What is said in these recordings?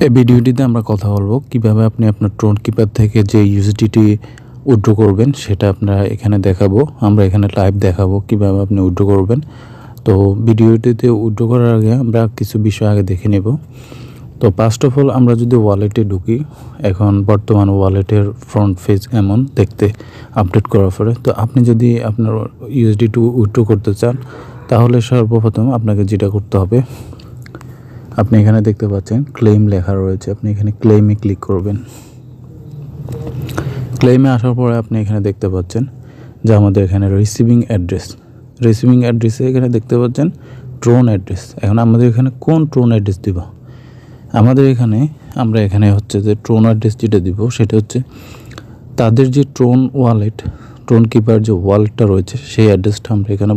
এই ভিডিওটিতে আমরা কথা বলবো কিভাবে আপনি আপনার ট্রোন কিপার থেকে যে ইউএসডিটি উইথড্র করবেন সেটা আপনারা এখানে দেখাবো। আমরা এখানে লাইভ দেখাবো কিভাবে আপনি উইথড্র করবেন। তো ভিডিওটিতে উইথড্র করার আগে আমরা কিছু বিষয় আগে দেখে নেব। তো ফার্স্ট অফ অল আমরা যদি ওয়ালেটে ঢুকি, এখন বর্তমান ওয়ালেটের ফ্রন্ট পেজ এমন দেখতে আপডেট করার পরে, তো আপনি যদি আপনার ইউএসডিটি উইথড্র করতে চান তাহলে সর্বপ্রথম আপনাকে যেটা করতে হবে, আপনি এখানে দেখতে পাচ্ছেন ক্লেম লেখা রয়েছে, আপনি এখানে ক্লেমে ক্লিক করবেন। ক্লেমে আসার পরে আপনি এখানে দেখতে পাচ্ছেন যে আমাদের এখানে রিসিভিং অ্যাড্রেসে এখানে দেখতে পাচ্ছেন ট্রোন অ্যাড্রেস। এখন আমাদের এখানে কোন ট্রোন অ্যাড্রেস দিব? আমরা এখানে হচ্ছে যে ট্রোন অ্যাড্রেস যেটা দিব সেটা হচ্ছে তাদের যে ট্রোন কিপার যে ওয়ালেটটা রয়েছে সেই অ্যাড্রেসটা আমরা এখানে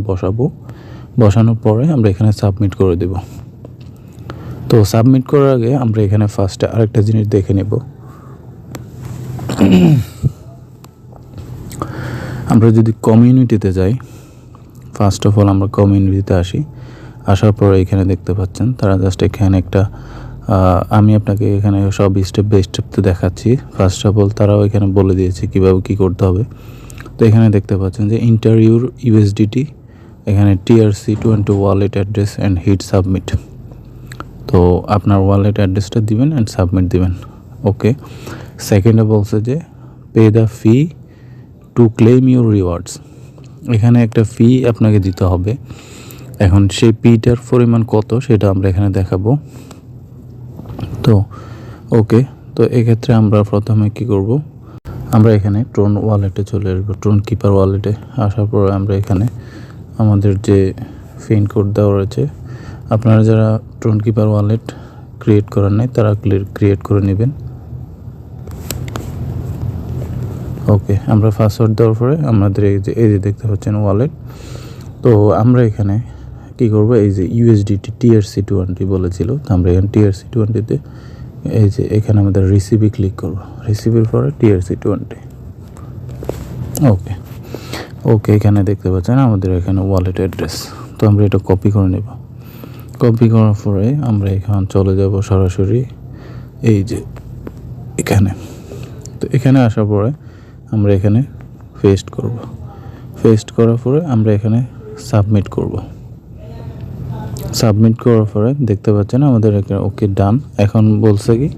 বসানোর পরে আমরা এখানে সাবমিট করে দেব। তো সাবমিট করার আগে আমরা এখানে ফার্স্টে আরেকটা জিনিস দেখে নেব। আমরা যদি কমিউনিটিতে যাই, ফার্স্ট অফ অল আমরা কমিউনিটিতে আসার পরে এখানে দেখতে পাচ্ছেন তারা জাস্ট এখানে একটা আমি আপনাকে এখানে সব স্টেপ বাই স্টেপ তো দেখাচ্ছি। ফার্স্ট অফ অল তারাও এখানে বলে দিয়েছে কীভাবে কী করতে হবে। তো এখানে দেখতে পাচ্ছেন যে ইন্টারভিউর ইউএসডিটি, এখানে TRC20 wallet address and hit submit. তো আপনার ওয়ালেট অ্যাড্রেসটা দিবেন অ্যান্ড সাবমিট দিবেন। ওকে, সেকেন্ডে বলছে যে pay the fee to claim your rewards. এখানে একটা ফি আপনাকে দিতে হবে। এখন সেই ফিটার পরিমাণ কত সেটা আমরা এখানে দেখাবো। তো ওকে, তো এক্ষেত্রে আমরা প্রথমে কি করব, আমরা এখানে ট্রোন ওয়ালেটে চলে আসবো। ট্রোন কিপার ওয়ালেটে আসার পর আমরা এখানে আমাদের যে পিন কোড দেওয়া রয়েছে, আপনারা যারা ট্রোন কিপার ওয়ালেট ক্রিয়েট করেন নাই তারা ক্রিয়েট করে নেবেন। ওকে, আমরা পাসওয়ার্ড দেওয়ার পরে আমাদের এই যে দেখতে পাচ্ছেন ওয়ালেট। তো আমরা এখানে কি করব, এই যে ইউএসডিটি TRC20 বলেছিল, তো আমরা এখানে TRC20তে এই যে এখানে আমাদের রিসিভে ক্লিক করব। রিসিভের পরে TRC20। ওকে, এখানে দেখতে পাচ্ছেন আমাদের এখানে ওয়ালেট অ্যাড্রেস। তো আমরা এটা কপি করে নেব। কপি করার পরে আমরা এখানে চলে যাব সরাসরি এই যে এখানে। তো এখানে আসার পরে আমরা এখানে পেস্ট করার পরে আমরা এখানে সাবমিট করব। সাবমিট করার পরে দেখতে পাচ্ছেন আমাদের এখানে ওকে ডান। এখন বলছে কি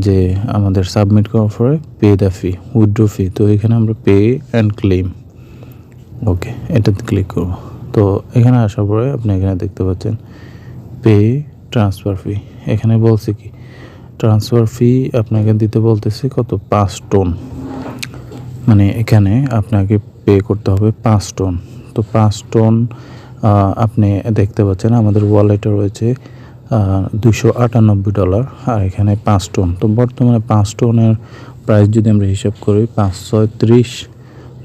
যে আমাদের সাবমিট করার পরে পে দ্য ফি, উইথড্র ফি। তো এখানে আমরা পে অ্যান্ড ক্লেম, ওকে, এটাতে ক্লিক করব। তো এখানে আসার পরে আপনি এখানে দেখতে পাচ্ছেন পে ট্রান্সফার ফি। এখানে বলছে কি ট্রান্সফার ফি আপনাকে দিতে বলতেছে কত, 5 টোন। মানে এখানে আপনাকে পে করতে হবে 5 টোন। তো 5 টোন আপনি দেখতে পাচ্ছেন আমাদের ওয়ালেটে রয়েছে $298, আর এখানে 5 টোন। তো বর্তমানে 5 টোনের প্রাইস যদি আমরা হিসাব করি 5 6 30,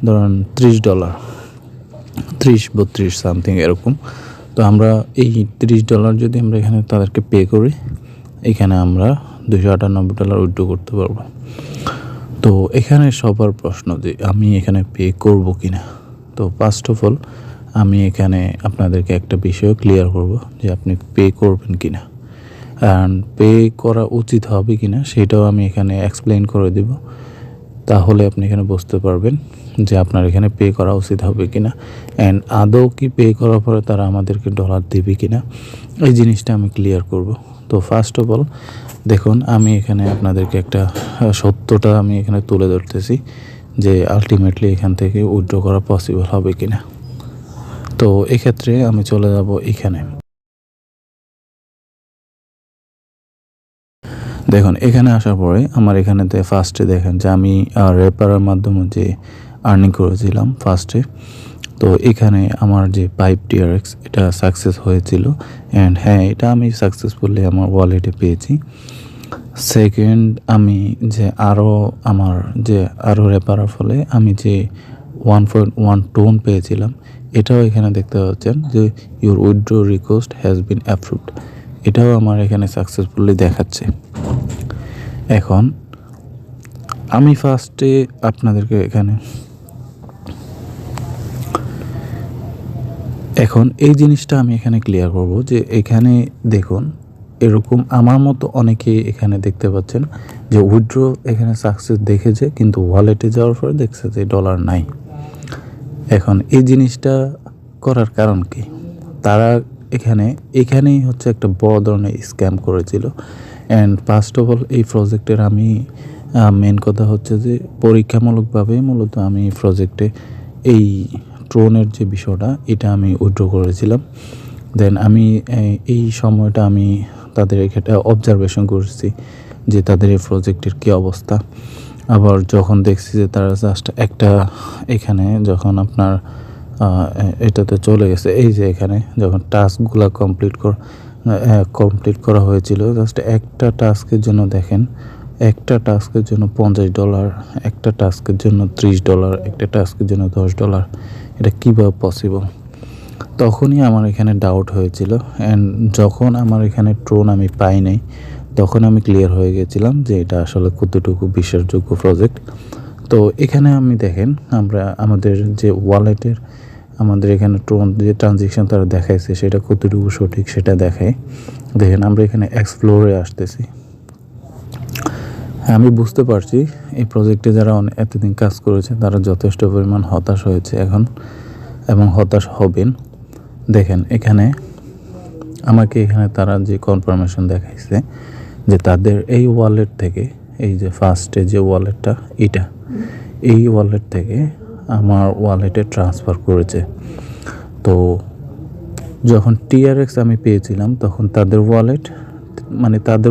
ধরেন $30, 30-32 সামথিং এরকম। তো আমরা এই $30 যদি আমরা এখানে তাদেরকে পে করি, এখানে আমরা $298 উইথড্র করতে পারবো। তো এখানে সবার প্রশ্ন যে আমি এখানে পে করব কিনা। তো ফার্স্ট অফ অল আমি এখানে আপনাদেরকে একটা বিষয় ক্লিয়ার করব যে আপনি পে করবেন কিনা, অ্যান্ড পে করা উচিত হবে কিনা সেটাও আমি এখানে এক্সপ্লেইন করে দেব। তাহলে আপনি এখানে বুঝতে পারবেন যে আপনার এখানে পে করা উচিত হবে কিনা, অ্যান্ড আদৌ কি পে করার পরে তারা আমাদেরকে ডলার দেবে কিনা, এই জিনিসটা আমি ক্লিয়ার করব। তো ফার্স্ট অফ অল দেখুন, আমি এখানে আপনাদেরকে একটা সত্যটা আমি এখানে তুলে ধরতেছি যে আলটিমেটলি এখান থেকে উইথড্র করা পসিবল হবে কিনা। তো এক্ষেত্রে আমি চলে যাব এখানে। দেখুন, এখানে আসার পরে আমার এখানেতে ফার্স্টে দেখেন যে আমি রেফারের মাধ্যমে যে আর্নিং করেছিলাম ফার্স্টে। তো এখানে আমার যে পাইপ TRX এটা সাকসেস হয়েছিল, অ্যান্ড হ্যাঁ, এটা আমি সাকসেসফুলি আমার ওয়ালেটে পেয়েছি। সেকেন্ড, আমি যে আরও রেফারের ফলে আমি যে 1.1 টোন পেয়েছিলাম, এটাও এখানে দেখতে পাচ্ছেন যে your withdraw request has been approved, এটাও আমার এখানে সাকসেসফুলি দেখাচ্ছে। এখন আমি ফার্স্টে আপনাদেরকে এখন এই জিনিসটা আমি এখানে ক্লিয়ার করব যে এখানে দেখুন এরকম আমার মতো অনেকেই এখানে দেখতে পাচ্ছেন যে উইথড্র এখানে সাকসেস দেখেছে, কিন্তু ওয়ালেটে যাওয়ার পরে দেখছে যে ডলার নাই। এখন এই জিনিসটা করার কারণ কি? তারা এখানেই হচ্ছে একটা বড় ধরনের স্ক্যাম করেছিল। অ্যান্ড ফার্স্ট অফ অল এই প্রজেক্টের আমি মেন কথা হচ্ছে যে পরীক্ষামূলকভাবে মূলত আমি এই প্রজেক্টে এই ট্রোনের যে বিষয়টা এটা আমি উইথড্র করেছিলাম। দেন আমি এই সময়টা আমি তাদের এখানে অবজারভেশন করেছি যে তাদের এই প্রজেক্টের কী অবস্থা। আবার যখন দেখছি যে তারা জাস্ট একটা এখানে যখন আপনার এটাতে চলে গেছে, এই যে এখানে যখন টাস্কগুলো কমপ্লিট করা হয়েছিল, জাস্ট একটা টাস্কের জন্য দেখেন, একটা টাস্কের জন্য $50, একটা টাস্কের জন্য $30, একটা টাস্কের জন্য $10। এটা কীভাবে পসিবল? তখনই আমার এখানে ডাউট হয়েছিল। অ্যান্ড যখন আমার এখানে ট্রোন আমি পাই নাই, তখন আমি ক্লিয়ার হয়ে গেছিলাম যে এটা আসলে কতটুকু বিশ্বাসযোগ্য প্রজেক্ট। তো এখানে আমি দেখেন আমাদের যে ওয়ালেটের আমাদের এখানে ট্রোন যে ট্রানজেকশন তারা দেখাইছে সেটা কতটুকু সঠিক সেটা দেখায়। দেখেন আমরা এখানে এক্সপ্লোরে আসতেছি। আমি বুঝতে পারছি এই প্রজেক্টে যারা এতদিন কাজ করেছে তারা যথেষ্ট পরিমাণ হতাশ হয়েছে এখন এবং হতাশ হবেন। দেখেন আমাকে এখানে তারা যে কনফার্মেশন দেখাইছে যে তাদের এই ওয়ালেট থেকে, এই যে ফার্স্টে যে ওয়ালেটটা এই ওয়ালেট থেকে আমার ওয়ালেটে ট্রান্সফার করেছে। তো যখন TRX আমি পেয়েছিলাম তখন তাদের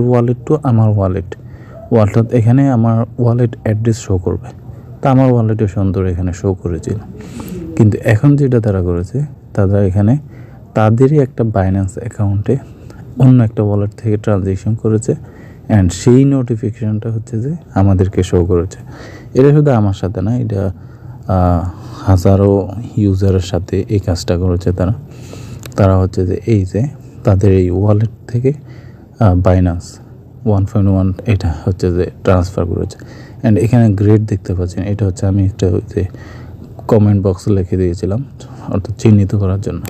ওয়ালেট টু আমার ওয়ালেট অর্থাৎ এখানে আমার ওয়ালেট অ্যাড্রেস শো করবে, তা আমার ওয়ালেটে সুন্দর এখানে শো করেছিল। কিন্তু এখন যেটা তারা করেছে, তারা এখানে তাদেরই একটা বাইন্যান্স অ্যাকাউন্টে অন্য একটা ওয়ালেট থেকে ট্রানজেকশন করেছে, অ্যান্ড সেই নোটিফিকেশানটা হচ্ছে যে আমাদেরকে শো করেছে। এটা শুধু আমার সাথে না, এটা হাজারো ইউজারের সাথে এই কাজটা করেছে তারা হচ্ছে যে এই যে তাদের এই ওয়ালেট থেকে বাইন্যান্স 1.1 এটা হচ্ছে যে ট্রান্সফার করেছে। অ্যান্ড এখানে গ্রেড দেখতে পাচ্ছেন, এটা হচ্ছে আমি একটা যে কমেন্ট বক্সে লিখে দিয়েছিলাম অর্থাৎ চিহ্নিত করার জন্য।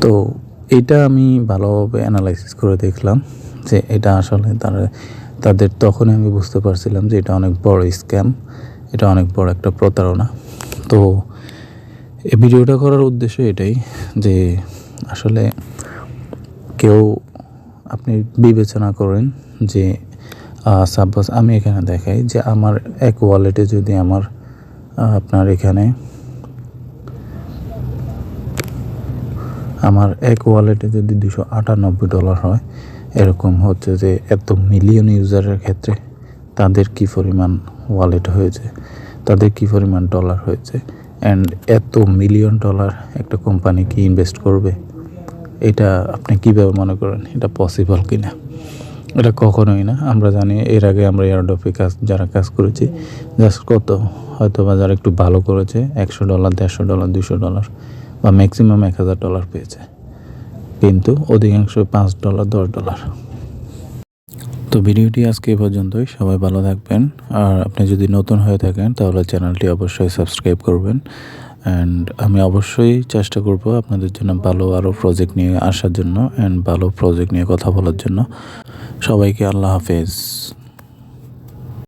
তো এটা আমি ভালোভাবে অ্যানালাইসিস করে দেখলাম যে এটা আসলে তাদের তখনই আমি বুঝতে পারছিলাম যে এটা অনেক বড় স্ক্যাম, এটা অনেক বড় একটা প্রতারণা। তো এই ভিডিওটা করার উদ্দেশ্য এটাই যে আসলে আপনি বিবেচনা করেন যে সাপোজ আমি এখানে দেখাই যে আমার এক ওয়ালেটে যদি আপনার এখানে আমার এক ওয়ালেটে যদি $298 হয়, এরকম হচ্ছে যে এত মিলিয়ন ইউজারের ক্ষেত্রে তাদের কী পরিমাণ ওয়ালেট হয়েছে, তাদের কী পরিমাণ ডলার হয়েছে, অ্যান্ড এত $1,000,000 একটা কোম্পানি কি ইনভেস্ট করবে? এটা আপনি কীভাবে মনে করেন এটা পসিবল কি না? এটা কখনোই না। আমরা জানি এর আগে আমরা এয়ারড্রপে যারা কাজ করেছি, জাস্ট কত হয়তো বা যারা একটু ভালো করেছে $100, $150, $200 বা ম্যাক্সিমাম $1,000 পেয়েছে, কিন্তু অধিকাংশ $5, $10। তো ভিডিওটি আজকে এ পর্যন্তই। সবাই ভালো থাকবেন। আর আপনি যদি নতুন হয়ে থাকেন তাহলে চ্যানেলটি অবশ্যই সাবস্ক্রাইব করবেন। অ্যান্ড আমি অবশ্যই চেষ্টা করব আপনাদের জন্য ভালো আরও প্রজেক্ট নিয়ে আসার জন্য, অ্যান্ড ভালো প্রজেক্ট নিয়ে কথা বলার জন্য। সবাইকে আল্লাহ হাফেজ।